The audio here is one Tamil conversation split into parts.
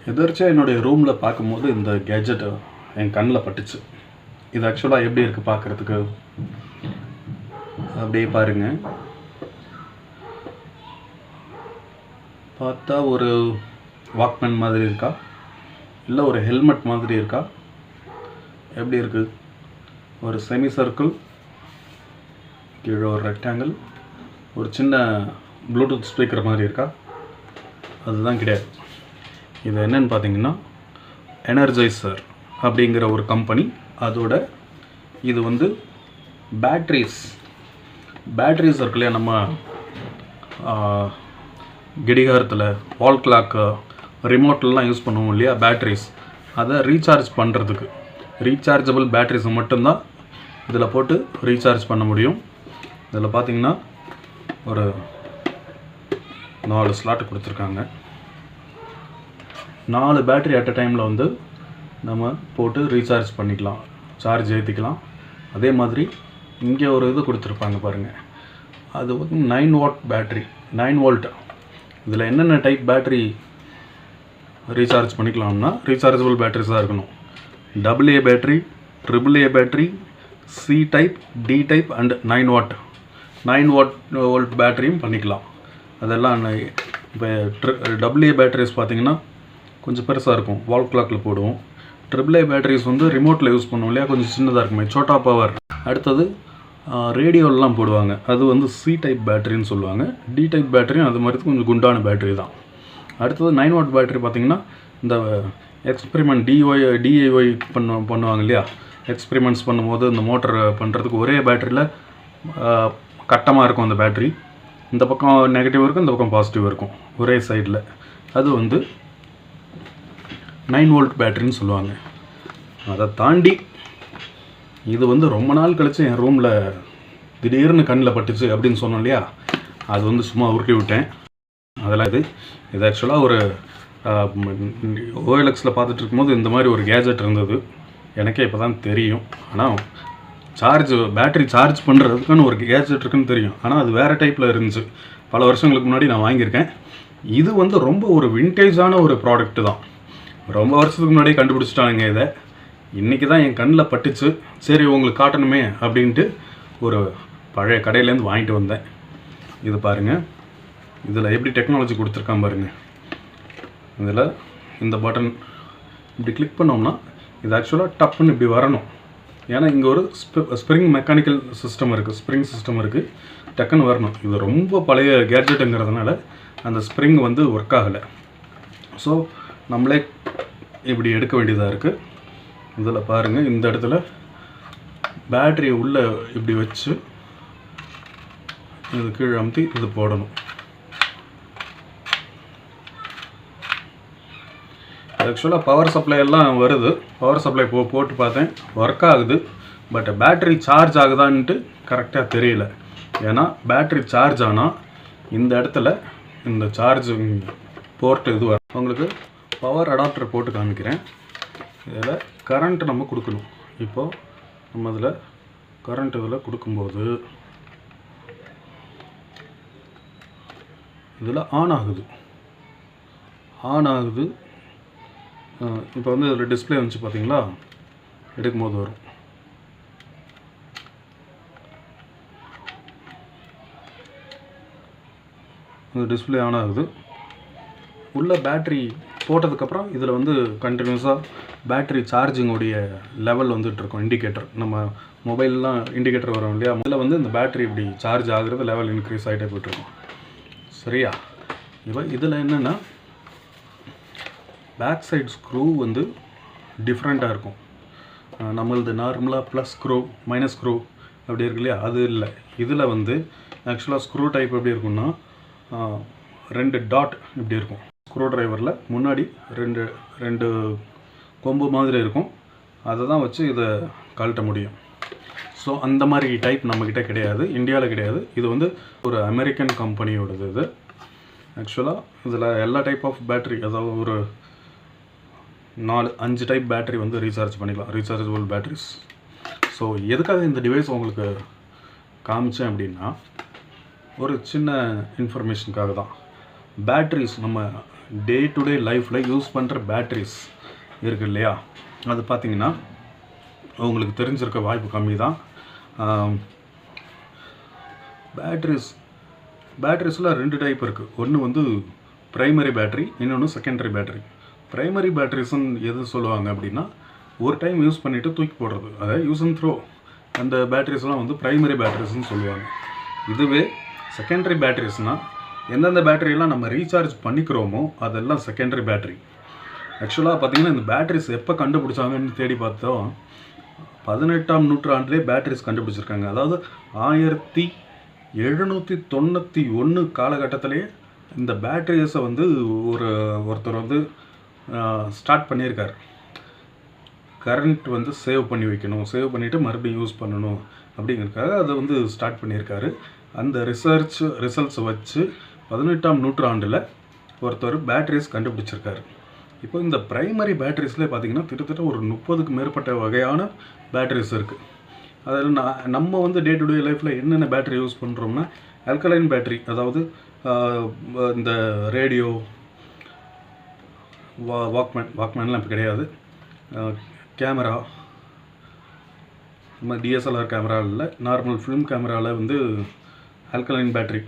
எதர்ச்சியாக என்னுடைய ரூமில் பார்க்கும்போது இந்த கேஜெட் என் கண்ணில் பட்டுச்சு. இது ஆக்சுவலாக எப்படி இருக்குது பார்க்குறதுக்கு, அப்படியே பாருங்கள். பார்த்தா ஒரு வாக்மேன் மாதிரி இருக்கா, இல்லை ஒரு ஹெல்மெட் மாதிரி இருக்கா, எப்படி இருக்குது? ஒரு செமி சர்க்கிள், கீழே ஒரு ரெக்டாங்கிள், ஒரு சின்ன ப்ளூடூத் ஸ்பீக்கர் மாதிரி இருக்கா? அதுதான் கிடையாது. இது என்னன்னு பார்த்தீங்கன்னா எனர்ஜைசர் அப்படிங்கிற ஒரு கம்பெனி. அதோட இது வந்து பேட்ரிஸ் இருக்கு இல்லையா, நம்ம கடிகாரத்தில் வால் கிளாக்கு ரிமோட்லாம் யூஸ் பண்ணுவோம் இல்லையா, பேட்ரிஸ், அதை ரீசார்ஜ் பண்ணுறதுக்கு ரீசார்ஜபிள் பேட்ரிஸை மட்டும்தான் இதில் போட்டு ரீசார்ஜ் பண்ண முடியும். இதில் பார்த்திங்கன்னா ஒரு 4 ஸ்லாட் கொடுத்துருக்காங்க. 4 பேட்ரி அட் அ டைமில் வந்து நம்ம போட்டு ரீசார்ஜ் பண்ணிக்கலாம், சார்ஜ் ஏற்றிக்கலாம். அதே மாதிரி இங்கே ஒரு இது கொடுத்துருப்பாங்க பாருங்கள், அது வந்து 9 வாட் பேட்ரி, 9 வோல்ட். இதில் என்னென்ன டைப் பேட்ரி ரீசார்ஜ் பண்ணிக்கலாம்னா ரீசார்ஜபிள் பேட்ரிஸாக இருக்கணும். AA battery, AAA battery, C type, D type and 9 volt பேட்டரியும் பண்ணிக்கலாம். அதெல்லாம் இப்போ AA பேட்டரிஸ் பார்த்திங்கன்னா கொஞ்சம் பெருசாக இருக்கும், வால் கிளாக்கில் போடுவோம். AAA பேட்டரிஸ் வந்து ரிமோட்டில் யூஸ் பண்ணுவோம் இல்லையா, கொஞ்சம் சின்னதாக இருக்குமே, சோட்டா பவர். அடுத்தது ரேடியோலாம் போடுவாங்க, அது வந்து C டைப் பேட்டரின்னு சொல்லுவாங்க. D டைப் பேட்டரியும் அது மாதிரி கொஞ்சம் குண்டான பேட்டரி தான். அடுத்தது 9 வாட் பேட்டரி பார்த்திங்கன்னா இந்த எக்ஸ்பெரிமெண்ட் DIY பண்ணுவாங்க இல்லையா, எக்ஸ்பெரிமெண்ட்ஸ் பண்ணும்போது இந்த மோட்டர் பண்ணுறதுக்கு ஒரே பேட்டரியில் கட்டமாக இருக்கும் அந்த பேட்டரி. இந்த பக்கம் நெகட்டிவ் இருக்கும், இந்த பக்கம் பாசிட்டிவ் இருக்கும் ஒரே சைடில். அது வந்து 9 வோல்ட் பேட்டரின்னு சொல்லுவாங்க. அதை தாண்டி இது வந்து ரொம்ப நாள் கழித்து என் ரூமில் திடீர்னு கண்ணில் பட்டுச்சு அப்படின்னு சொன்னோம் இல்லையா, அது வந்து சும்மா உருட்டி விட்டேன். அதெல்லாம் இது ஆக்சுவலாக ஒரு OLXில் பார்த்துட்டு இருக்கும்போது இந்த மாதிரி ஒரு கேஜெட் இருந்தது, எனக்கே இப்போ தான் தெரியும். ஆனால் பேட்டரி சார்ஜ் பண்ணுறதுக்குன்னு ஒரு கேஜெட் இருக்குன்னு தெரியும், ஆனால் அது வேறு டைப்பில் இருந்துச்சு. பல வருஷங்களுக்கு முன்னாடி நான் வாங்கியிருக்கேன். இது வந்து ரொம்ப ஒரு விண்டேஜான ஒரு ப்ராடக்ட்டு தான். ரொம்ப வருஷத்துக்கு முன்னாடியே கண்டுபிடிச்சிட்டானுங்க இதை. இன்றைக்கி தான் என் கண்ணில் பட்டுச்சு, சரி உங்களுக்கு காட்டணுமே அப்படின்ட்டு ஒரு பழைய கடையிலேருந்து வாங்கிட்டு வந்தேன். இது பாருங்கள், இதில் எப்படி டெக்னாலஜி கொடுத்துருக்கான் பாருங்கள். இதில் இந்த பட்டன் இப்படி கிளிக் பண்ணோம்னா இது ஆக்சுவலாக டப்புன்னு இப்படி வரணும். ஏன்னா இங்கே ஒரு ஸ்ப்ரிங் மெக்கானிக்கல் சிஸ்டம் இருக்குது, ஸ்ப்ரிங் சிஸ்டம் இருக்குது, டக்குன்னு வரணும். இது ரொம்ப பழைய கேட்ஜெட்டுங்கிறதுனால அந்த ஸ்ப்ரிங் வந்து ஒர்க் ஆகலை. ஸோ நம்மளே இப்படி எடுக்க வேண்டியதாக இருக்குது. இதில் பாருங்கள், இந்த இடத்துல பேட்டரியை உள்ளே இப்படி வச்சு இது கீழே அமுத்தி இது போடணும். ஆக்சுவலாக பவர் சப்ளை எல்லாம் வருது, பவர் சப்ளை போட்டு பார்த்தேன், ஒர்க் ஆகுது. பட் பேட்ரி சார்ஜ் ஆகுதான்ட்டு கரெக்டாக தெரியல. ஏன்னா பேட்ரி சார்ஜ் ஆனால் இந்த இடத்துல இந்த சார்ஜிங் போர்ட் இது வரும். உங்களுக்கு பவர் அடாப்டர் போட்டு காமிக்கிறேன். இதில் கரண்ட் நம்ம கொடுக்கணும். இப்போது நம்ம இதில் கரண்ட் இதில் கொடுக்கும்போது இதில் ஆன் ஆகுது. இப்போ வந்து இதில் டிஸ்பிளே வந்துச்சு பார்த்தீங்களா, எடுக்கும்போது வரும். இந்த டிஸ்பிளே ஆன் ஆகுது. உள்ள பேட்ரி போட்டதுக்கப்புறம் இதில் வந்து கண்டினியூஸாக பேட்ரி சார்ஜிங்கோடைய லெவல் வந்துட்டுருக்கோம். இண்டிகேட்டர், நம்ம மொபைல்லாம் இண்டிகேட்டர் வரும் இல்லையா, இதில் வந்து இந்த பேட்ரி இப்படி சார்ஜ் ஆகுறது லெவல் இன்க்ரீஸ் ஆகிட்டே போய்ட்டுருக்கோம். சரியா? இப்போ இதில் என்னென்னா பேக் சைடு ஸ்க்ரூ வந்து டிஃப்ரெண்ட்டாக இருக்கும். நம்மளது நார்மலாக ப்ளஸ் ஸ்க்ரூ மைனஸ் ஸ்க்ரூ அப்படி இருக்கு இல்லையா, அது இல்லை. இதில் வந்து ஆக்சுவலாக ஸ்க்ரூ டைப் எப்படி இருக்குன்னா 2 டாட் இப்படி இருக்கும். ஸ்க்ரூ ட்ரைவரில் முன்னாடி ரெண்டு கொம்பு மாதிரி இருக்கும், அதை தான் வச்சு இதை கழட்ட முடியும். ஸோ அந்த மாதிரி டைப் நம்மக்கிட்ட கிடையாது, இந்தியாவில் கிடையாது. இது வந்து ஒரு அமெரிக்கன் கம்பெனியோடது. இது ஆக்சுவலாக இதில் எல்லா டைப் ஆஃப் பேட்ரி, அதாவது ஒரு 4-5 டைப் பேட்ரி வந்து ரீசார்ஜ் பண்ணிக்கலாம், ரீசார்ஜபிள் பேட்ரிஸ். ஸோ எதுக்காக இந்த டிவைஸ் உங்களுக்கு காமிச்சேன் அப்படின்னா ஒரு சின்ன இன்ஃபர்மேஷனுக்காக தான். பேட்ரிஸ் நம்ம டே டு டே லைஃப்பில் யூஸ் பண்ணுற பேட்ரிஸ் இருக்குது இல்லையா, அது பார்த்திங்கன்னா உங்களுக்கு தெரிஞ்சிருக்க வாய்ப்பு கம்மி தான். பேட்ரிஸில் 2 டைப் இருக்குது. ஒன்று வந்து ப்ரைமரி பேட்ரி, இன்னொன்று செகண்டரி பேட்ரி. ப்ரைமரி பேட்ரிஸ்ன்னு எது சொல்லுவாங்க அப்படின்னா, ஒரு டைம் யூஸ் பண்ணிவிட்டு தூக்கி போடுறது, அதாவது யூஸ் அண்ட் த்ரோ. அந்த பேட்ரிஸ்லாம் வந்து ப்ரைமரி பேட்ரிஸ்ன்னு சொல்லுவாங்க. இதுவே செகண்டரி பேட்ரிஸ்னால் எந்தெந்த பேட்டரியெல்லாம் நம்ம ரீசார்ஜ் பண்ணிக்கிறோமோ அதெல்லாம் செகண்டரி பேட்ரி. ஆக்சுவலாக பார்த்திங்கன்னா இந்த பேட்ரிஸ் எப்போ கண்டுபிடிச்சாங்கன்னு தேடி பார்த்தோம், 18ஆம் நூற்றாண்டிலே பேட்ரிஸ் கண்டுபிடிச்சிருக்காங்க. அதாவது 1791 காலகட்டத்திலே இந்த பேட்டரிஸை வந்து ஒருத்தர் வந்து ஸ்டார்ட் பண்ணியிருக்கார். கரண்ட் வந்து சேவ் பண்ணி வைக்கணும், சேவ் பண்ணிவிட்டு மறுபடியும் யூஸ் பண்ணணும் அப்படிங்கிறதுக்காக அதை வந்து ஸ்டார்ட் பண்ணியிருக்காரு. அந்த ரிசல்ட்ஸை வச்சு 18ஆம் நூற்றாண்டில் ஒருத்தர் பேட்டரிஸ் கண்டுபிடிச்சிருக்காரு. இப்போ இந்த ப்ரைமரி பேட்டரிஸ்லேயே பார்த்திங்கன்னா கிட்டத்தட்ட ஒரு 30க்கு மேற்பட்ட வகையான பேட்டரிஸ் இருக்குது. அதில் நம்ம வந்து டே டு டே லைஃப்பில் என்னென்ன பேட்டரி யூஸ் பண்ணுறோம்னா, ஆல்கலைன் பேட்டரி, அதாவது இந்த ரேடியோ, வாக்மேன்லாம் இப்போ கிடையாது, கேமரா, நம்ம டிஎஸ்எல்ஆர் கேமரா இல்லை, நார்மல் ஃபிலிம் கேமராவில் வந்து ஆல்கலைன் பேட்டரி,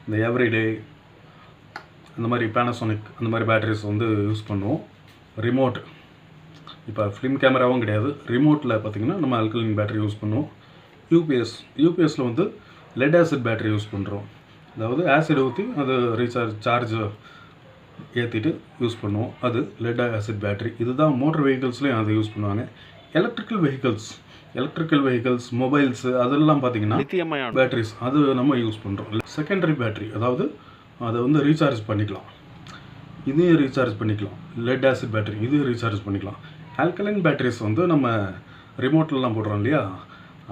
இந்த எவ்ரிடே அந்த மாதிரி பேனாசோனிக் அந்த மாதிரி பேட்டரிஸ் வந்து யூஸ் பண்ணுவோம். ரிமோட், இப்போ ஃபிலிம் கேமராவும் கிடையாது, ரிமோட்டில் பார்த்திங்கன்னா நம்ம ஆல்கலைன் பேட்டரி யூஸ் பண்ணுவோம். யூபிஎஸ்சில் வந்து லெட் ஆசிட் பேட்டரி யூஸ் பண்ணுறோம். அதாவது ஆசிட் ஊற்றி அது சார்ஜ் ஏற்றிட்டு யூஸ் பண்ணுவோம், அது லெட் ஆசிட் பேட்டரி. இதுதான் மோட்டர் வெஹிக்கிள்ஸ்லேயும் அதை யூஸ் பண்ணுவாங்க. எலக்ட்ரிக்கல் வெஹிக்கிள்ஸ், மொபைல்ஸு அதெல்லாம் பார்த்திங்கன்னா பேட்டரிஸ் அது நம்ம யூஸ் பண்ணுறோம். செகண்டரி பேட்டரி, அதாவது அதை வந்து ரீசார்ஜ் பண்ணிக்கலாம், இதையும் ரீசார்ஜ் பண்ணிக்கலாம். லெட் ஆசிட் பேட்டரி இதையும் ரீசார்ஜ் பண்ணிக்கலாம். ஆல்கலைன் பேட்டரிஸ் வந்து நம்ம ரிமோட்லலாம் போடுறோம் இல்லையா,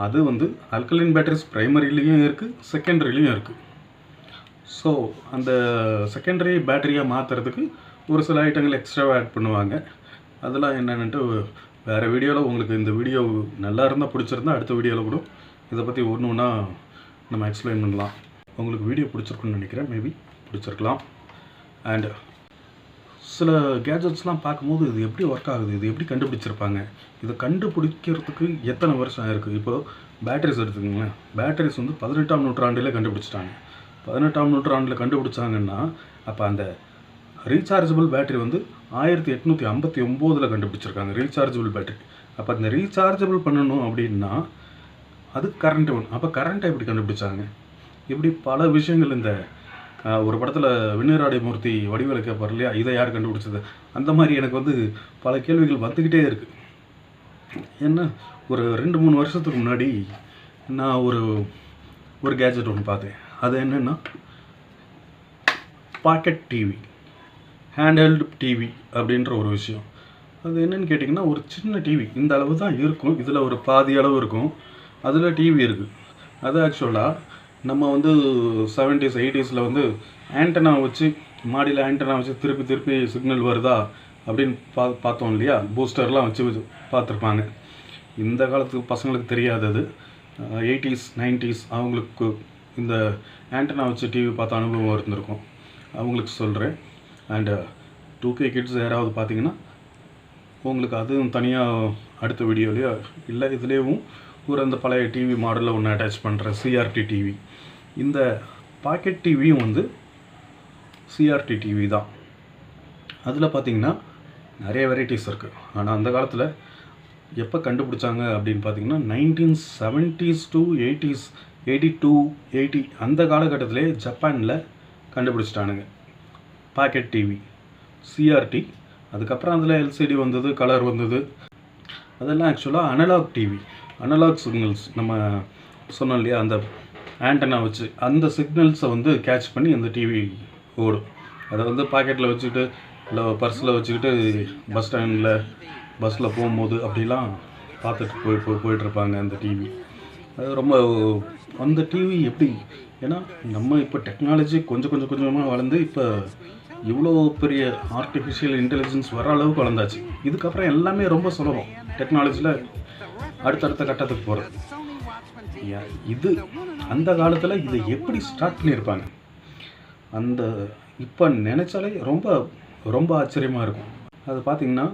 அது வந்து ஆல்கலைன் பேட்டரிஸ் ப்ரைமரிலையும் இருக்குது, செகண்டரிலையும் இருக்குது. ஸோ அந்த செகண்டரி பேட்டரியாக மாற்றுறதுக்கு ஒரு சில ஐட்டங்கள் எக்ஸ்ட்ராவாக ஆட் பண்ணுவாங்க. அதெல்லாம் என்னென்னுட்டு வேறு வீடியோவில், உங்களுக்கு இந்த வீடியோ நல்லா இருந்தால் பிடிச்சிருந்தா அடுத்த வீடியோவில் கூட இதை பற்றி ஒன்று ஒன்றா நம்ம எக்ஸ்பிளைன் பண்ணலாம். உங்களுக்கு வீடியோ பிடிச்சிருக்குன்னு நினைக்கிறேன், மேபி பிடிச்சிருக்கலாம். அண்ட் சில கேஜெட்ஸ்லாம் பார்க்கும்போது இது எப்படி ஒர்க் ஆகுது, இது எப்படி கண்டுபிடிச்சிருப்பாங்க, இதை கண்டுபிடிக்கிறதுக்கு எத்தனை வருஷம் ஆயிருக்கு. இப்போது பேட்டரிஸ் எடுத்துக்கோங்களேன், பேட்டரிஸ் வந்து 18ஆம் நூற்றாண்டில் கண்டுபிடிச்சிட்டாங்க. 18ஆம் நூற்றாண்டில் கண்டுபிடிச்சாங்கன்னா அப்போ அந்த ரீசார்ஜபிள் பேட்டரி வந்து 1859 கண்டுபிடிச்சிருக்காங்க, ரீசார்ஜபிள் பேட்டரி. அப்போ அந்த ரீசார்ஜபிள் பண்ணணும் அப்படின்னா அது கரண்ட் வேணும். அப்போ கரண்ட்டை எப்படி கண்டுபிடிச்சாங்க, இப்படி பல விஷயங்கள். இந்த ஒரு படத்தில் விண்ணராடை மூர்த்தி வடிவேலு கேட்பார் இல்லையா, இதை யார் கண்டுபிடிச்சது, அந்த மாதிரி எனக்கு வந்து பல கேள்விகள் வந்துக்கிட்டே இருக்குது. ஏன்னா ஒரு 2-3 வருஷத்துக்கு முன்னாடி நான் ஒரு கேஜெட் ஒன்று பார்த்தேன். அது என்னென்னா பாக்கெட் டிவி, ஹேண்ட்ஹெல்டு டிவி அப்படின்ற ஒரு விஷயம். அது என்னென்னு கேட்டிங்கன்னா, ஒரு சின்ன டிவி இந்த அளவு தான் இருக்கும், இதில் ஒரு பாதி அளவு இருக்கும், அதில் டிவி இருக்குது. அது ஆக்சுவலாக நம்ம வந்து 70s 80s வந்து ஆண்டனா வச்சு, மாடியில் ஆண்டனா வச்சு திருப்பி சிக்னல் வருதா அப்படின்னு பார்த்தோம் இல்லையா, பூஸ்டர்லாம் வச்சு பார்த்துருப்பாங்க. இந்த காலத்து பசங்களுக்கு தெரியாதது, 80s 90s அவங்களுக்கு இந்த ஆண்டனா வச்சு டிவி பார்த்த அனுபவம் இருந்திருக்கும், அவங்களுக்கு சொல்கிறேன். அண்டு 2K கிட்ஸ் யாராவது பார்த்தீங்கன்னா உங்களுக்கு அதுவும் தனியாக அடுத்த வீடியோலையோ இல்லை இதுலேயும் அந்த பழைய டிவி மாடலில் ஒன்று அட்டாச் பண்ணுறேன், சிஆர்டி டிவி. இந்த பாக்கெட் டிவியும் வந்து சிஆர்டி டிவி தான். அதில் பார்த்திங்கன்னா நிறைய வெரைட்டிஸ் இருக்குது. ஆனால் அந்த காலத்தில் எப்போ கண்டுபிடிச்சாங்க அப்படின்னு பார்த்திங்கன்னா 1970s to 80s, 82, 80 அந்த காலகட்டத்திலே ஜப்பானில் கண்டுபிடிச்சிட்டானுங்க பாக்கெட் டிவி, சிஆர்டி. அதுக்கப்புறம் அதில் எல்சிடி வந்தது, கலர் வந்தது. அதெல்லாம் ஆக்சுவலாக அனலாக் டிவி, அனலாக் சிக்னல்ஸ் நம்ம சொன்னோம் இல்லையா, அந்த ஆண்டனா வச்சு அந்த சிக்னல்ஸை வந்து கேட்ச் பண்ணி அந்த டிவி ஓடும். அதை வந்து பாக்கெட்டில் வச்சுக்கிட்டு இல்லை பர்ஸில் வச்சுக்கிட்டு பஸ்ஸில் போகும்போது அப்படிலாம் பார்த்துட்டு போயிட்டுருப்பாங்க அந்த டிவி. அது ரொம்ப அந்த டிவி எப்படி, ஏன்னா நம்ம இப்போ டெக்னாலஜி கொஞ்சமாக வளர்ந்து இப்போ இவ்வளோ பெரிய ஆர்டிஃபிஷியல் இன்டெலிஜென்ஸ் வர அளவுக்கு வளர்ந்தாச்சு. இதுக்கப்புறம் எல்லாமே ரொம்ப சுலபம், டெக்னாலஜியில் அடுத்தடுத்த கட்டத்துக்கு போகிறது. இது அந்த காலத்தில் இதை எப்படி ஸ்டார்ட் பண்ணியிருப்பாங்க, அந்த இப்போ நினச்சாலே ரொம்ப ரொம்ப ஆச்சரியமாக இருக்கும். அது பார்த்திங்கன்னா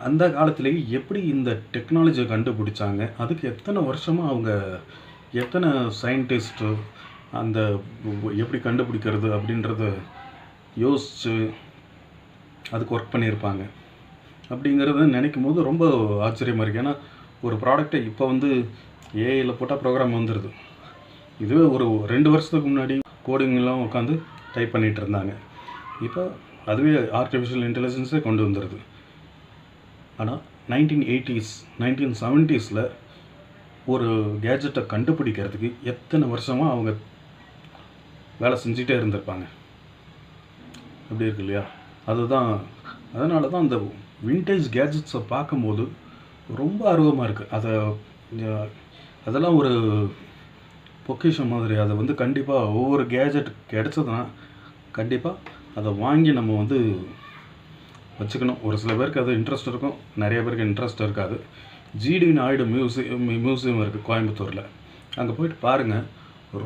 அந்த காலத்துலேயே எப்படி இந்த டெக்னாலஜியை கண்டுபிடிச்சாங்க, அதுக்கு எத்தனை வருஷமாக அவங்க எத்தனை சயின்டிஸ்ட்டு அந்த எப்படி கண்டுபிடிக்கிறது அப்படின்றத யோசித்து அதுக்கு ஒர்க் பண்ணியிருப்பாங்க அப்படிங்கிறத நினைக்கும் போது ரொம்ப ஆச்சரியமாக இருக்குது. ஏன்னா ஒரு ப்ராடக்டை இப்போ வந்து ஏஐயில் போட்டால் ப்ரோக்ராம் வந்துடுது. இதுவே ஒரு 2 வருஷத்துக்கு முன்னாடி கோடிங்லாம் உட்காந்து டைப் பண்ணிகிட்டு இருந்தாங்க. இப்போ அதுவே ஆர்டிஃபிஷியல் இன்டெலிஜென்ஸே கொண்டு வந்துடுது. ஆனால் 1980s 1970s ஒரு கேஜெட்டை கண்டுபிடிக்கிறதுக்கு எத்தனை வருஷமாக அவங்க வேலை செஞ்சுட்டே இருந்திருப்பாங்க. அப்படி இருக்கு இல்லையா? அதனால தான் அந்த விண்டேஜ் கேஜெட்ஸை பார்க்கும்போது ரொம்ப ஆர்வமாக இருக்குது. அதெல்லாம் ஒரு பொக்கிஷம் மாதிரி. அதை வந்து கண்டிப்பாக ஒவ்வொரு கேஜெட் கிடச்சதுன்னா கண்டிப்பாக அதை வாங்கி நம்ம வந்து வச்சுக்கணும். ஒரு சில பேருக்கு அது இன்ட்ரெஸ்ட் இருக்கும், நிறைய பேருக்கு இன்ட்ரெஸ்ட் இருக்காது. ஜிடி நாயுடு மியூசியம் இருக்குது கோயம்புத்தூரில். அங்கே போயிட்டு பாருங்கள்.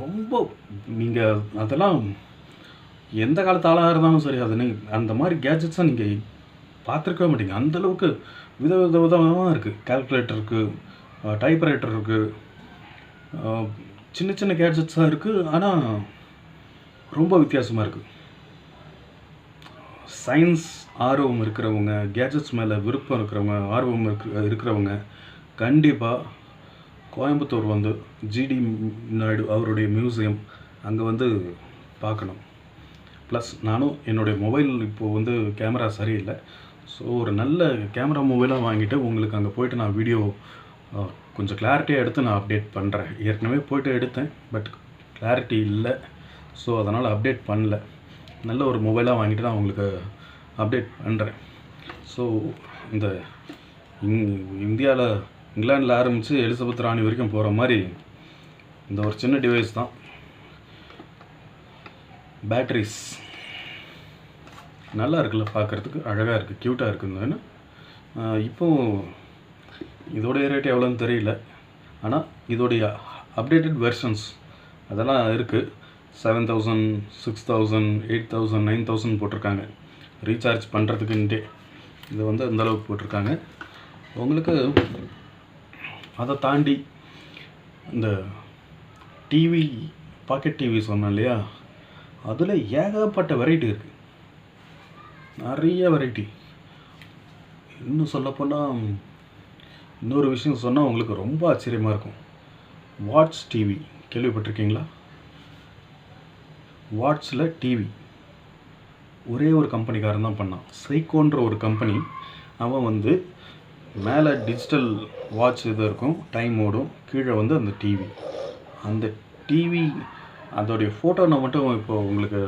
ரொம்ப நீங்கள் அதெல்லாம் எந்த காலத்து ஆளாக இருந்தாலும் சரி, அது அந்த மாதிரி கேஜெட்ஸாக நீங்கள் பார்த்துருக்கவே மாட்டீங்க. அந்தளவுக்கு விதவிதமாக இருக்குது. கால்குலேட்டர் இருக்குது, டைப்ரைட்டர் இருக்குது, சின்ன சின்ன கேஜெட்ஸாக இருக்குது. ஆனால் ரொம்ப வித்தியாசமாக இருக்குது. சயின்ஸ் ஆர்வம் இருக்கிறவங்க, கேஜெட்ஸ் மேலே விருப்பம் இருக்கிறவங்க, ஆர்வம் இருக்கிறவங்க கண்டிப்பாக கோயம்புத்தூர் வந்து ஜிடி நாயுடு அவருடைய மியூசியம் அங்கே வந்து பார்க்கணும். ப்ளஸ் நானும் என்னுடைய மொபைல் இப்போது வந்து கேமரா சரியில்லை. ஸோ ஒரு நல்ல கேமரா மொபைலாக வாங்கிட்டு உங்களுக்கு அங்கே போய்ட்டு நான் வீடியோ கொஞ்சம் கிளாரிட்டியாக எடுத்து நான் அப்டேட் பண்ணுறேன். ஏற்கனவே போய்ட்டு எடுத்தேன், பட் கிளாரிட்டி இல்லை. ஸோ அதனால் அப்டேட் பண்ணல. நல்ல ஒரு மொபைலாக வாங்கிட்டு நான் உங்களுக்கு அப்டேட் பண்ணுறேன். ஸோ இந்த இந்தியாவில் இங்கிலாண்டில் ஆரம்பித்து எலிசபெத் ராணி வரைக்கும் போகிற மாதிரி இந்த ஒரு சின்ன டிவைஸ் தான். பேட்ரிஸ் நல்லா இருக்குல்ல, பார்க்குறதுக்கு அழகாக இருக்குது, க்யூட்டாக இருக்குதுன்னு. இப்போது இதோடைய ரேட் எவ்வளோன்னு தெரியல. ஆனால் இதோடைய அப்டேட்டட் வெர்ஷன்ஸ் அதெல்லாம் இருக்குது. 7,000, 6,000, 8,000, 9,000 போட்டிருக்காங்க ரீசார்ஜ் பண்ணுறதுக்குன்ட்டே. இது வந்து அந்தளவுக்கு போட்டிருக்காங்க. உங்களுக்கு அதை தாண்டி இந்த டிவி, பாக்கெட் டிவி சொன்னேன் இல்லையா, அதில் ஏகப்பட்ட வெரைட்டி இருக்குது, நிறைய வெரைட்டி. இன்னும் சொல்லப்போனால் இன்னொரு விஷயம் சொன்னால் உங்களுக்கு ரொம்ப ஆச்சரியமாக இருக்கும். வாட்ச் டிவி கேள்விப்பட்டிருக்கீங்களா? வாட்ச்சில் டிவி ஒரே ஒரு கம்பெனிக்காரன் தான் பண்ணான். சைக்கோன்ற ஒரு கம்பெனி. அவன் வந்து மேலே டிஜிட்டல் வாட்ச் இது இருக்கும், டைம் ஓடும், கீழே வந்து அந்த டிவி அதோடைய ஃபோட்டோ நான் மட்டும் இப்போ உங்களுக்கு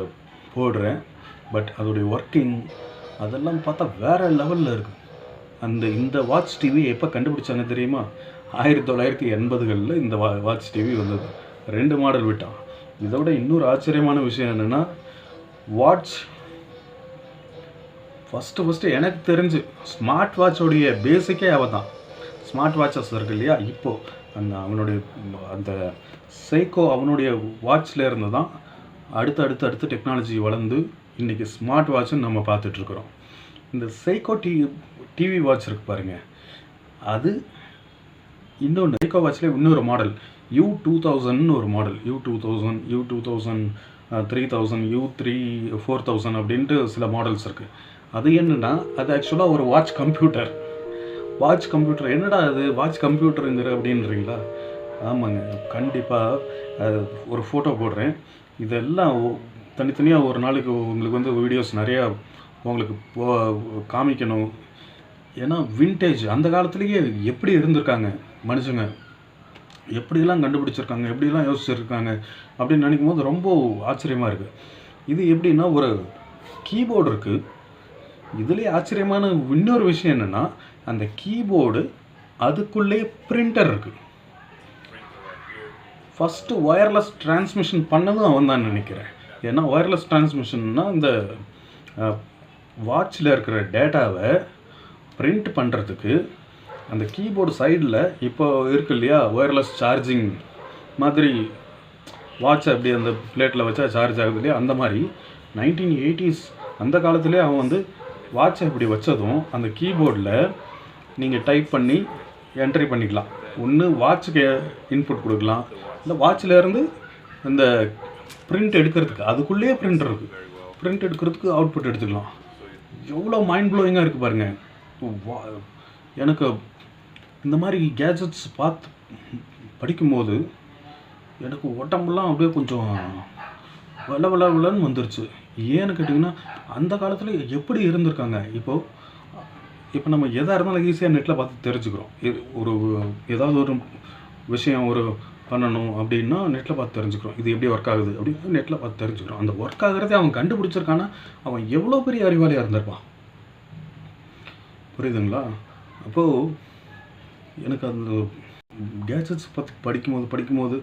போடுறேன். பட் அதோடைய ஒர்க்கிங் அதெல்லாம் பார்த்தா வேறு லெவலில் இருக்குது. இந்த வாட்ச் டிவி எப்போ கண்டுபிடிச்சாங்க தெரியுமா? 1980களில் இந்த வாட்ச் டிவி வந்தது. 2 மாடல் விட்டான். இதோட இன்னொரு ஆச்சரியமான விஷயம் என்னென்னா, வாட்ச் ஃபஸ்ட்டு எனக்கு தெரிஞ்சு ஸ்மார்ட் வாட்சோடைய பேசிக்கே அவன் தான். ஸ்மார்ட் வாட்சஸ் இருக்கு இல்லையா, இப்போது அவனுடைய அந்த சைக்கோ அவனுடைய வாட்சில் இருந்து தான் அடுத்து டெக்னாலஜி வளர்ந்து இன்றைக்கி ஸ்மார்ட் வாட்சுன்னு நம்ம பார்த்துட்ருக்குறோம். இந்த சைக்கோ டிவி வாட்ச் இருக்குது பாருங்கள், அது இன்னொன்று சைக்கோ வாட்ச்லேயே இன்னொரு மாடல் U2000ன்னு ஒரு மாடல். U2000, U2000, 3000, U3, 4000 அப்படின்ட்டு சில மாடல்ஸ் இருக்குது. அது என்னென்னா, அது ஆக்சுவலாக ஒரு வாட்ச் கம்ப்யூட்டர். என்னடா அது வாட்ச் கம்ப்யூட்டருங்கிற அப்படின்றீங்களா? ஆமாங்க, கண்டிப்பாக ஒரு ஃபோட்டோ போடுறேன். இதெல்லாம் தனித்தனியாக ஒரு நாளைக்கு உங்களுக்கு வந்து வீடியோஸ் நிறையா உங்களுக்கு காமிக்கணும். ஏன்னா விண்டேஜ் அந்த காலத்துலேயே எப்படி இருந்திருக்காங்க மனுஷங்க, எப்படிலாம் கண்டுபிடிச்சிருக்காங்க, எப்படிலாம் யோசிச்சிருக்காங்க அப்படின்னு நினைக்கும் போது ரொம்ப ஆச்சரியமாக இருக்குது. இது எப்படின்னா, ஒரு கீபோர்டு இருக்குது. இதுலேயே ஆச்சரியமான இன்னொரு விஷயம் என்னென்னா, அந்த கீபோர்டு அதுக்குள்ளேயே பிரிண்டர் இருக்குது. ஃபஸ்ட்டு ஒயர்லெஸ் டிரான்ஸ்மிஷன் பண்ணதும் அவன் தான் நினைக்கிறேன். ஏன்னா ஒயர்லெஸ் டிரான்ஸ்மிஷன்னா இந்த வாட்சில் இருக்கிற டேட்டாவை பிரிண்ட் பண்ணுறதுக்கு அந்த கீபோர்டு சைடில் இப்போ இருக்குது இல்லையா, ஒயர்லெஸ் சார்ஜிங் மாதிரி வாட்சை அப்படி அந்த பிளேட்டில் வச்சா சார்ஜ் ஆகுது இல்லையா, அந்த மாதிரி 1980s அந்த காலத்திலே அவன் வந்து வாட்சை இப்படி வச்சதும் அந்த கீபோர்டில் நீங்கள் டைப் பண்ணி என்ட்ரி பண்ணிக்கலாம். ஒன்று வாட்சுக்கு இன்புட் கொடுக்கலாம், இல்லை வாட்சிலேருந்து இந்த பிரிண்ட் எடுக்கிறதுக்கு அதுக்குள்ளேயே பிரிண்ட் இருக்குது, பிரிண்ட் எடுக்கிறதுக்கு அவுட்புட் எடுத்துக்கலாம். எவ்வளோ மைண்ட் ப்ளோயிங்காக இருக்குது பாருங்கள். எனக்கு இந்த மாதிரி கேஜெட்ஸ் பார்த்து படிக்கும்போது எனக்கு உடம்புலாம் அப்படியே கொஞ்சம் வளன்னு வந்துருச்சு. ஏன்னு கேட்டிங்கன்னா அந்த காலத்தில் எப்படி இருந்திருக்காங்க. இப்போ நம்ம எதாக இருந்தாலும் ஈஸியாக நெட்டில் பார்த்து தெரிஞ்சுக்கிறோம். ஏதாவது ஒரு விஷயம் பண்ணணும் அப்படின்னா நெட்டில் பார்த்து தெரிஞ்சுக்கிறோம். இது எப்படி ஒர்க் ஆகுது அப்படின்னு நெட்டில் பார்த்து தெரிஞ்சுக்கிறோம். அந்த ஒர்க் ஆகிறதே அவன் கண்டுபிடிச்சிருக்கானா அவன் எவ்வளோ பெரிய அறிவாளியாக இருந்திருப்பான். புரியுதுங்களா? அப்போது எனக்கு அந்த கேஜெட்ஸ் பற்றி படிக்கும்போது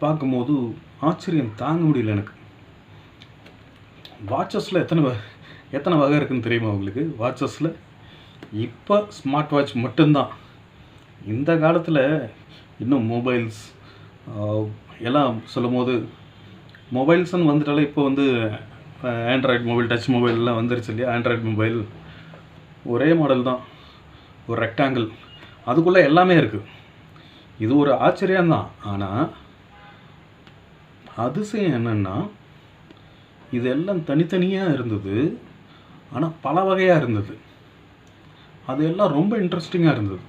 பார்க்கும்போது ஆச்சரியம் தாங்க முடியல எனக்கு. வாட்சஸில் எத்தனை வகை இருக்குதுன்னு தெரியுமா உங்களுக்கு? வாட்சஸில் இப்போ ஸ்மார்ட் வாட்ச் மட்டும்தான். இந்த காலத்தில் இன்னும் மொபைல்ஸ் எல்லாம் சொல்லும் போது மொபைல்ஸ்ன்னு வந்துட்டாலே இப்போ வந்து ஆண்ட்ராய்டு மொபைல், டச் மொபைல்லாம் வந்துருச்சு இல்லையா? ஆண்ட்ராய்டு மொபைல் ஒரே மாடல் தான், ஒரு ரெக்டாங்கிள், அதுக்குள்ளே எல்லாமே இருக்குது. இது ஒரு ஆச்சரியம்தான். ஆனால் அதிசயம் என்னென்னா இதெல்லாம் தனித்தனியாக இருந்தது, ஆனால் பல வகையாக இருந்தது. அது எல்லாம் ரொம்ப இன்ட்ரெஸ்டிங்காக இருந்தது.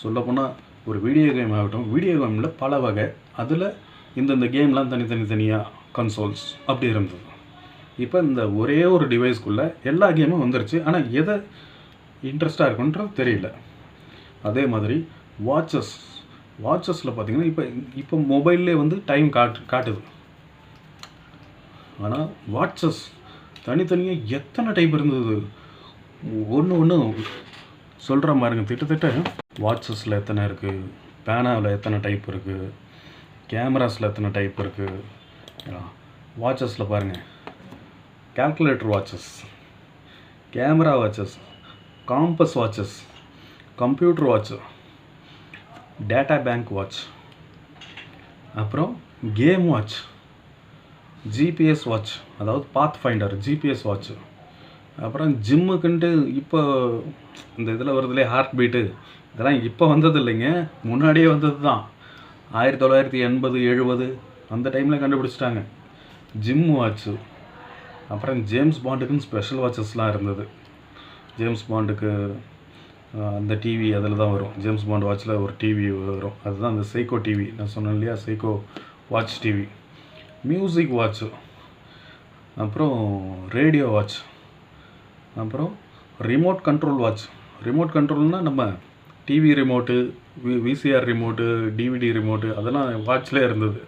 சொல்லப்போனால் ஒரு வீடியோ கேம் ஆகட்டும், வீடியோ கேமில் பல வகை, அதில் இந்த கேம்லாம் தனித்தனியாக கன்சோல்ஸ் அப்படி இருந்தது. இப்போ இந்த ஒரே ஒரு டிவைஸ்க்குள்ளே எல்லா கேமும் வந்துருச்சு. ஆனால் எதை இன்ட்ரெஸ்டாக இருக்குன்றது தெரியல. அதே மாதிரி வாட்சஸில் பார்த்திங்கன்னா இப்போ மொபைல்லே வந்து டைம் காட்டுது. ஆனால் வாட்சஸ் தனித்தனியாக எத்தனை டைப் இருந்தது. ஒன்று சொல்கிற மாதிரிங்க. திட்டத்தட்ட வாட்சஸில் எத்தனை இருக்குது, பேனாவில் எத்தனை டைப் இருக்குது, கேமராஸில் எத்தனை டைப் இருக்குது. வாட்சஸில் பாருங்கள், calculator watches, camera watches, compass watches, computer watch, data bank watch, அப்புறம் கேம் வாட்ச், ஜிபிஎஸ் வாட்ச், அதாவது பாத் ஃபைண்டர் ஜிபிஎஸ் வாட்ச், அப்புறம் ஜிம்முக்குன்ட்டு இப்போ இந்த இதில் வருதுலே ஹார்ட் பீட்டு, இதெல்லாம் இப்போ வந்தது இல்லைங்க, முன்னாடியே வந்தது தான். 1980 70 அந்த டைமில் கண்டுபிடிச்சிட்டாங்க ஜிம் வாட்ச்சு. அப்புறம் ஜேம்ஸ் பாண்டுக்குன்னு ஸ்பெஷல் வாட்சஸ்லாம் இருந்தது. ஜேம்ஸ் பாண்டுக்கு அந்த டிவி அதில் தான் வரும். ஜேம்ஸ் பாண்ட் வாட்சில் ஒரு டிவி வரும், அதுதான் அந்த சைக்கோ டிவி நான் சொன்னேன் இல்லையா, psycho watch TV. Music watch, அப்புறம் ரேடியோ வாட்ச், அப்புறம் ரிமோட் கண்ட்ரோல் வாட்ச். ரிமோட் கண்ட்ரோல்னால் நம்ம TV remote, VCR remote, DVD remote அதெல்லாம் வாட்சில் இருந்தது.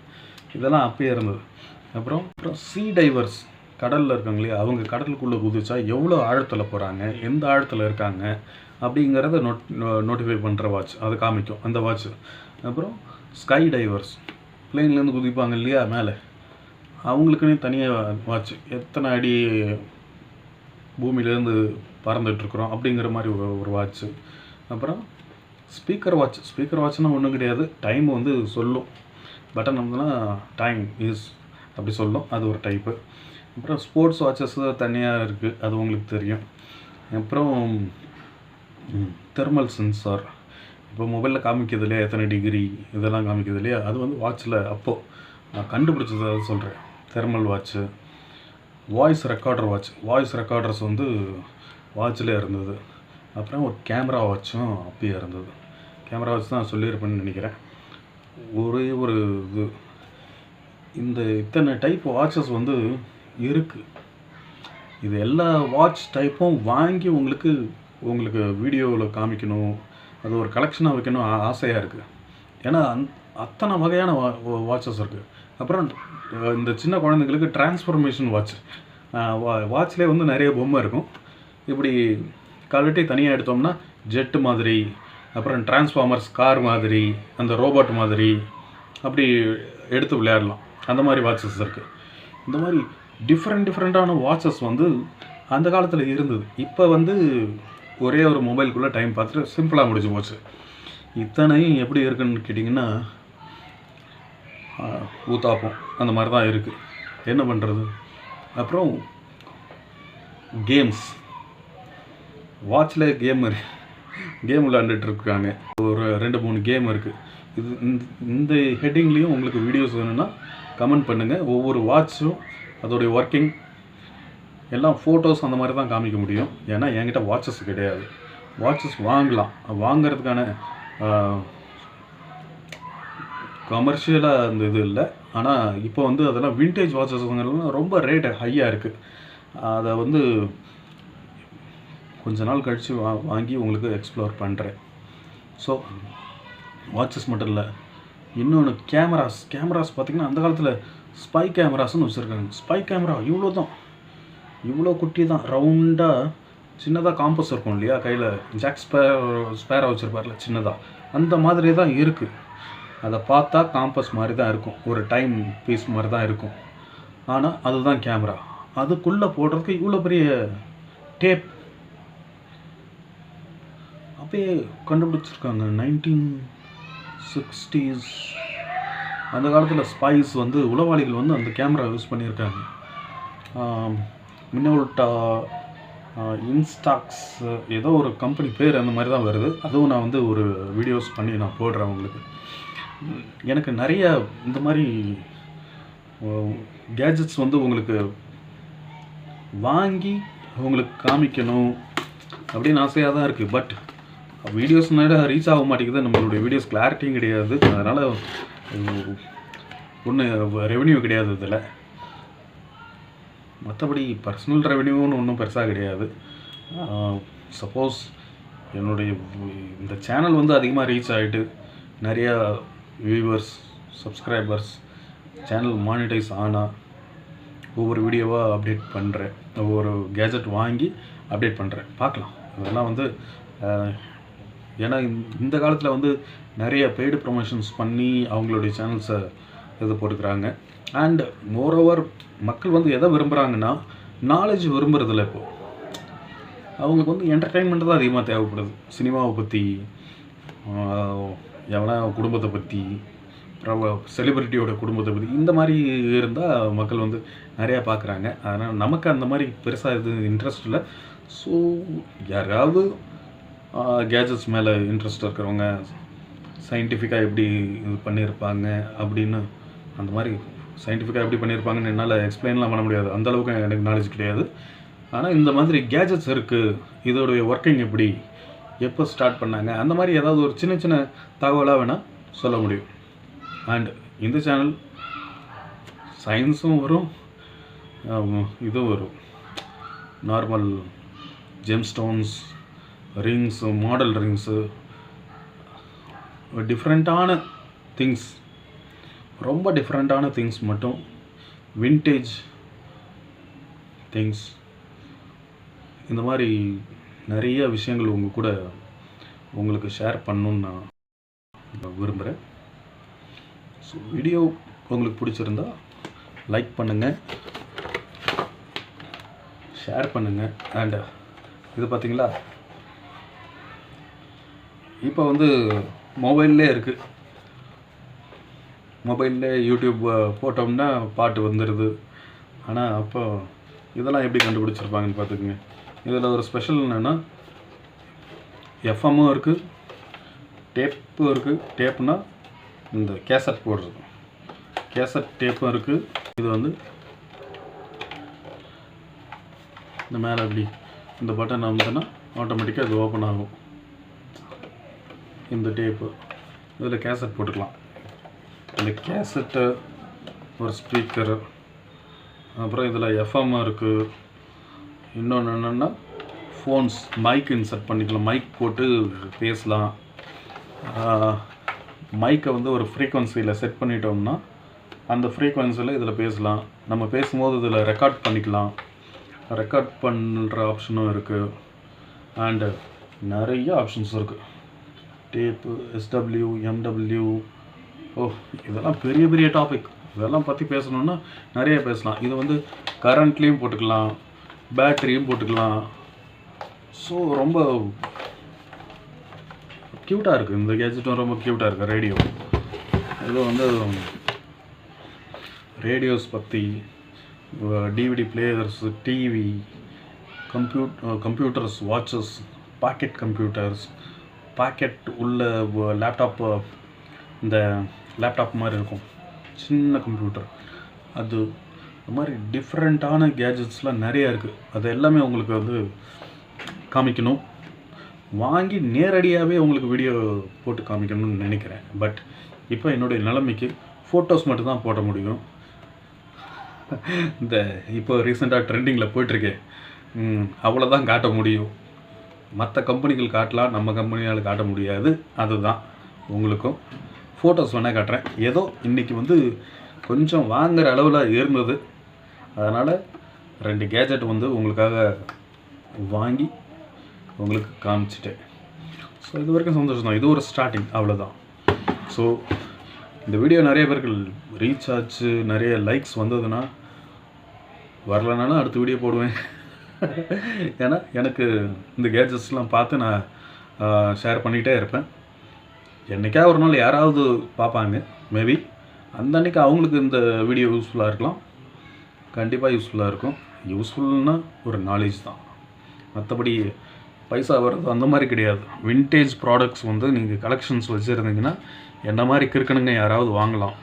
இதெல்லாம் அப்பயே இருந்தது. அப்புறம் சீ டைவர்ஸ், கடலில் இருக்காங்க இல்லையா, அவங்க கடலுக்குள்ளே குதிச்சா எவ்வளோ ஆழத்தில் போகிறாங்க, எந்த ஆழத்தில் இருக்காங்க அப்படிங்கிறத நோட்டிஃபை பண்ணுற வாட்ச், அதை காமிக்கும் அந்த வாட்ச். அப்புறம் ஸ்கை டைவர்ஸ், பிளெயின்லேருந்து குதிப்பாங்க இல்லையா மேலே, அவங்களுக்குன்னே தனியாக வாட்ச், எத்தனை அடி பூமியிலேருந்து பறந்துட்டுருக்குறோம் அப்படிங்கிற மாதிரி ஒரு வாட்ச்சு. அப்புறம் ஸ்பீக்கர் வாட்ச்னால் ஒன்றும் கிடையாது, டைம் வந்து சொல்லும், பட்டன் நம்மனா டைம் இஸ் அப்படி சொல்லும், அது ஒரு டைப்பு. அப்புறம் ஸ்போர்ட்ஸ் வாட்சஸ் தனியாக இருக்குது, அது உங்களுக்கு தெரியும். அப்புறம் தெர்மல் சென்சார், இப்போ மொபைலில் காமிக்கிறது இல்லையா எத்தனை டிகிரி இதெல்லாம் காமிக்கிறது இல்லையா, அது வந்து வாட்சில் அப்போது நான் கண்டுபிடிச்சதை சொல்கிறேன். Thermal watch. வாய்ஸ் ரெக்கார்டர்ஸ் வந்து வாட்சில் இருந்தது. அப்புறம் ஒரு கேமரா வாட்சும் அப்பயே இருந்தது. கேமரா வாட்ச் தான் சொல்லியிருப்பேன்னு நினைக்கிறேன். ஒரே ஒரு இந்த இத்தனை டைப் வாட்சஸ் வந்து இருக்குது. இது எல்லா வாட்ச் டைப்பும் வாங்கி உங்களுக்கு வீடியோவில் காமிக்கணும், அது ஒரு கலெக்ஷனாக வைக்கணும் ஆசையாக இருக்குது. ஏன்னா அத்தனை வகையான வாட்சஸ் இருக்குது. அப்புறம் இந்த சின்ன குழந்தைங்களுக்கு டிரான்ஸ்ஃபர்மேஷன் வாட்ச்லேயே வந்து நிறைய பொம்மை இருக்கும். இப்படி கழட்டி தனியாக எடுத்தோம்னா ஜெட்டு மாதிரி, அப்புறம் டிரான்ஸ்ஃபார்மர்ஸ் கார் மாதிரி, அந்த ரோபோட் மாதிரி அப்படி எடுத்து விளையாடலாம். அந்த மாதிரி வாட்சஸ் இருக்குது. இந்த மாதிரி டிஃப்ரெண்ட்டான வாட்சஸ் வந்து அந்த காலத்தில் இருந்தது. இப்போ வந்து ஒரே ஒரு மொபைலுக்குள்ளே டைம் பார்த்துட்டு சிம்பிளாக முடிஞ்சு போச்சு. இத்தனையும் எப்படி இருக்குன்னு கேட்டிங்கன்னா ஊத்தாப்பம் அந்த மாதிரி தான் இருக்குது. என்ன பண்ணுறது? அப்புறம் கேம்ஸ், வாட்சில் கேம் விளையாண்டுட்ருக்காங்க. ஒரு 2-3 கேம் இருக்குது. இது இந்த ஹெட்டிங்லேயும் உங்களுக்கு வீடியோஸ் வேணும்னா கமெண்ட் பண்ணுங்கள். ஒவ்வொரு வாட்சும் அதோடைய ஒர்க்கிங் எல்லாம் ஃபோட்டோஸ் அந்த மாதிரி தான் காமிக்க முடியும். ஏன்னா என்கிட்ட வாட்சஸ் கிடையாது. வாட்சஸ் வாங்கலாம், வாங்கிறதுக்கான கமர்ஷியலாக அந்த இது இல்லை. ஆனால் இப்போ வந்து அதெல்லாம் விண்டேஜ் வாட்சஸ்லாம் ரொம்ப ரேட்டு ஹையாக இருக்குது. அதை வந்து கொஞ்ச நாள் கழித்து வாங்கி உங்களுக்கு எக்ஸ்ப்ளோர் பண்ணுறேன். ஸோ வாட்சஸ் மட்டும் இல்லை, இன்னொன்று கேமராஸ் பார்த்திங்கன்னா அந்த காலத்தில் ஸ்பை கேமராஸ்ன்னு வச்சுருக்காங்க. ஸ்பை கேமரா இவ்வளோ குட்டி தான், ரவுண்டாக சின்னதாக காம்பஸ் இருக்கும் இல்லையா, கையில் ஜாக் ஸ்பேரா வச்சுருப்பார்ல சின்னதாக, அந்த மாதிரி தான் இருக்குது. அதை பார்த்தா காம்பஸ் மாதிரி தான் இருக்கும், ஒரு டைம் பீஸ் மாதிரி தான் இருக்கும். ஆனால் அதுதான் கேமரா. அதுக்குள்ளே போடுறதுக்கு இவ்வளோ பெரிய டேப் அப்பயே கண்டுபிடிச்சிருக்காங்க. 1960s அந்த காலத்தில் ஸ்பைஸ் வந்து உளவாளிகள் வந்து அந்த கேமரா யூஸ் பண்ணியிருக்காங்க. மினோல்டா, இன்ஸ்டாக்ஸ், ஏதோ ஒரு கம்பெனி பேர் அந்த மாதிரி தான் வருது. அதுவும் நான் வந்து ஒரு வீடியோஸ் பண்ணி நான் போடுறேன் உங்களுக்கு. எனக்கு நிறைய இந்த மாதிரி கேஜெட்ஸ் வந்து உங்களுக்கு வாங்கி உங்களுக்கு காமிக்கணும் அப்படின்னு ஆசையாக தான் இருக்குது. பட் வீடியோஸ் நேரம் ரீச் ஆக மாட்டேங்குது, நம்மளுடைய வீடியோஸ் கிளாரிட்டியும் கிடையாது. அதனால் ஒன்றும் ரெவென்யூ கிடையாது இதில். மற்றபடி பர்சனல் ரெவென்யூன்னு ஒன்றும் பெருசாக கிடையாது. சப்போஸ் என்னுடைய இந்த சேனல் வந்து அதிகமாக ரீச் ஆகிட்டு நிறையா வியூவர்ஸ், சப்ஸ்கிரைபர்ஸ், சேனல் மானிட்டைஸ் ஆனால் ஒவ்வொரு வீடியோவாக அப்டேட் பண்ணுறேன். ஒவ்வொரு கேஜெட் வாங்கி அப்டேட் பண்ணுறேன், பார்க்கலாம். இதெல்லாம் வந்து ஏன்னா இந்த காலத்தில் வந்து நிறைய பெய்டு ப்ரொமோஷன்ஸ் பண்ணி அவங்களுடைய சேனல்ஸை இது போட்டுக்கிறாங்க. அண்ட் மோரோவர் மக்கள் வந்து எதை விரும்புகிறாங்கன்னா, நாலேஜ் விரும்புறதில்ல. இப்போது அவங்களுக்கு வந்து என்டர்டெயின்மெண்ட் தான் அதிகமாக தேவைப்படுது. சினிமாவை பற்றி, எவனா குடும்பத்தை பற்றி, செலிபிரிட்டியோட குடும்பத்தை பற்றி, இந்த மாதிரி இருந்தால் மக்கள் வந்து நிறையா பார்க்குறாங்க. அதனால் நமக்கு அந்த மாதிரி பெருசாக இது இன்ட்ரெஸ்ட் இல்லை. ஸோ யாராவது கேஜெட்ஸ் மேலே இன்ட்ரெஸ்ட் இருக்கிறவங்க, சயின்டிஃபிக்காக எப்படி இது பண்ணியிருப்பாங்க அப்படின்னு, அந்த மாதிரி சயின்டிஃபிக்காக எப்படி பண்ணியிருப்பாங்கன்னு என்னால் எக்ஸ்பிளைன்லாம் பண்ண முடியாது, அந்தளவுக்கு எனக்கு நாலேஜ் கிடையாது. ஆனால் இந்த மாதிரி கேஜெட்ஸ் இருக்குது, இதோடைய ஒர்க்கிங் எப்படி, எப்போ ஸ்டார்ட் பண்ணாங்க, அந்த மாதிரி ஏதாவது ஒரு சின்ன சின்ன தகவலாக வேணால் சொல்ல முடியும். அண்ட் இந்த சேனல் சயின்ஸும் வரும், இதுவும் வரும். Normal gemstones, rings, model rings, டிஃப்ரெண்ட்டான திங்ஸ், ரொம்ப டிஃப்ரெண்ட்டான திங்ஸ் மட்டும், விண்டேஜ் திங்ஸ், இந்த மாதிரி நிறைய விஷயங்கள் உங்கள் கூட உங்களுக்கு ஷேர் பண்ணணுன்னு நான் விரும்புகிறேன். ஸோ வீடியோ உங்களுக்கு பிடிச்சிருந்தா லைக் பண்ணுங்கள், ஷேர் பண்ணுங்கள். அண்ட் இது பார்த்தீங்களா, இப்போ வந்து மொபைல்லே இருக்குது. மொபைலில் யூடியூப் போட்டோம்னா பாட்டு வந்துடுது. ஆனால் அப்போ இதெல்லாம் எப்படி கண்டுபிடிச்சிருப்பாங்கன்னு பார்த்துக்குங்க. இதில் ஒரு ஸ்பெஷல் என்னென்னா, எஃப்எம்மும் இருக்குது, டேப்பும் இருக்குது. டேப்புனா இந்த கேசட் போடுறது, கேசட் டேப்பும் இருக்குது. இது வந்து இந்த மேலே அப்படி இந்த பட்டன் அமுத்தினா ஆட்டோமேட்டிக்காக இது ஓப்பன் ஆகும். இந்த டேப்பு இதில் கேசட் போட்டுக்கலாம். இந்த கேசட்டு, ஒரு ஸ்பீக்கரு, அப்புறம் இதில் எஃப்எம் இருக்குது. இன்னொன்று என்னென்னா, ஃபோன்ஸ் மைக் இன்சர்ட் பண்ணிக்கலாம், மைக் போட்டு பேசலாம். மைக்கை வந்து ஒரு ஃப்ரீக்வன்சியில் செட் பண்ணிட்டோம்னா அந்த ஃப்ரீக்வன்சியில் இதில் பேசலாம். நம்ம பேசும்போது இதில் ரெக்கார்ட் பண்ணிக்கலாம், ரெக்கார்ட் பண்ணுற ஆப்ஷனும் இருக்குது. அண்டு நிறைய ஆப்ஷன்ஸ் இருக்குது. டேப்பு, எஸ்டபிள்யூ, எம்டபிள்யூ, இதெல்லாம் பெரிய பெரிய டாபிக். இதெல்லாம் பற்றி பேசணுன்னா நிறைய பேசலாம். இது வந்து கரண்ட்லேயும் போட்டுக்கலாம், பேட்டரியும் போட்டுக்கலாம். ஸோ ரொம்ப க்யூட்டாக இருக்குது இந்த கேஜெட்டும், ரொம்ப க்யூட்டாக இருக்குது. ரேடியோ, இது வந்து ரேடியோஸ் பற்றி, DVD players, TV, computers, watches, pocket computers, pocket உள்ள லேப்டாப்பு, இந்த லேப்டாப் மாதிரி இருக்கும் சின்ன கம்ப்யூட்டர், அது இந்த மாதிரி டிஃப்ரெண்ட்டான கேஜெட்ஸ்லாம் நிறையா இருக்குது. அது எல்லாமே உங்களுக்கு வந்து காமிக்கணும். வாங்கி நேரடியாகவே உங்களுக்கு வீடியோ போட்டு காமிக்கணும்னு நினைக்கிறேன். பட் இப்போ என்னுடைய நிலைமைக்கு ஃபோட்டோஸ் மட்டும்தான் போட முடியும். இந்த இப்போ ரீசெண்டாக ட்ரெண்டிங்கில் போயிட்டுருக்கேன், அவ்வளோதான் காட்ட முடியும். மற்ற கம்பெனிகள் காட்டலாம், நம்ம கம்பெனியால் காட்ட முடியாது. அதுதான் உங்களுக்கும் ஃபோட்டோஸ் வேணால் காட்டுறேன். ஏதோ இன்றைக்கி வந்து கொஞ்சம் வாங்குகிற அளவில் இருந்தது, அதனால் 2 கேஜெட் வந்து உங்களுக்காக வாங்கி உங்களுக்கு காமிச்சிட்டேன். ஸோ இது வரைக்கும் சந்தோஷம் தான். இது ஒரு ஸ்டார்டிங், அவ்வளோதான். ஸோ இந்த வீடியோ நிறைய பேருக்கு ரீச் ஆச்சு, நிறைய லைக்ஸ் வந்ததுன்னா, வரலனாலும் அடுத்த வீடியோ போடுவேன். ஏன்னா எனக்கு இந்த கேஜெட்ஸ்லாம் பார்த்து நான் ஷேர் பண்ணிகிட்டே இருப்பேன். என்றைக்கா ஒரு நாள் யாராவது பார்ப்பாங்க, மேபி அந்த அன்றைக்கி அவங்களுக்கு இந்த வீடியோ யூஸ்ஃபுல்லாக இருக்கலாம். கண்டிப்பாக யூஸ்ஃபுல்லாக இருக்கும். யூஸ்ஃபுல்னா ஒரு நாலேஜ் தான், மற்றபடி பைசா வர்றது அந்த மாதிரி கிடையாது. வின்டேஜ் ப்ராடக்ட்ஸ் வந்து நீங்கள் கலெக்ஷன்ஸ் வச்சுருந்தீங்கன்னா என்ன மாதிரி கிறுக்கணுங்க யாராவது வாங்கலாம்.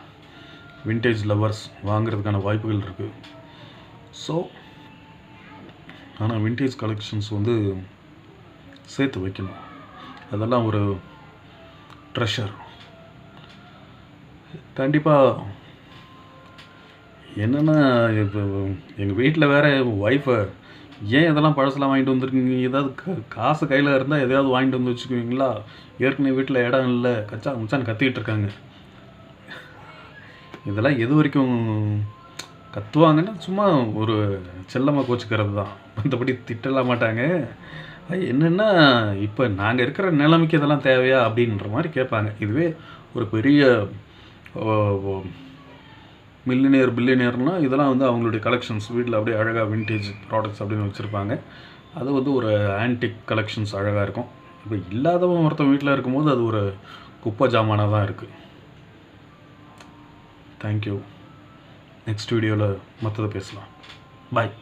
வின்டேஜ் லவர்ஸ் வாங்குறதுக்கான வாய்ப்புகள் இருக்குது. ஸோ ஆனால் வின்டேஜ் கலெக்ஷன்ஸ் வந்து சேர்த்து வைக்கணும். அதெல்லாம் ஒரு ட்ரெஷர். கண்டிப்பாக என்னென்னா, இப்போ எங்கள் வீட்டில் வேறு ஒய்ஃபை ஏன் இதெல்லாம் பழசெல்லாம் வாங்கிட்டு வந்துருக்கீங்க, ஏதாவது காசு கையில் இருந்தால் எதையாவது வாங்கிட்டு வந்து வச்சுக்குவீங்களா, ஏற்கனவே வீட்டில் இடம் இல்லை, கச்சா முச்சான்னு கத்திக்கிட்டு இருக்காங்க. இதெல்லாம் எது வரைக்கும் கத்துவாங்கன்னா சும்மா ஒரு செல்லமாக கோச்சிக்கிறது தான், மற்றபடி திட்டலாம் மாட்டாங்க. என்னென்னா இப்போ நாங்கள் இருக்கிற நிலைமைக்கு இதெல்லாம் தேவையா அப்படின்ற மாதிரி கேட்பாங்க. இதுவே ஒரு பெரிய பில்லியனியர்னால் இதெல்லாம் வந்து அவங்களுடைய கலெக்ஷன்ஸ் வீட்டில் அப்படியே அழகாக வின்டேஜ் ப்ராடக்ட்ஸ் அப்படின்னு வச்சுருப்பாங்க. அது வந்து ஒரு ஆன்டிக் கலெக்ஷன்ஸ் அழகாக இருக்கும். இப்போ இல்லாதவன் ஒருத்தன் வீட்டில் இருக்கும்போது அது ஒரு குப்பை ஜாமானாக தான் இருக்குது. தேங்க்யூ. நெக்ஸ்ட் வீடியோவில் மற்றதை பேசலாம். பாய்.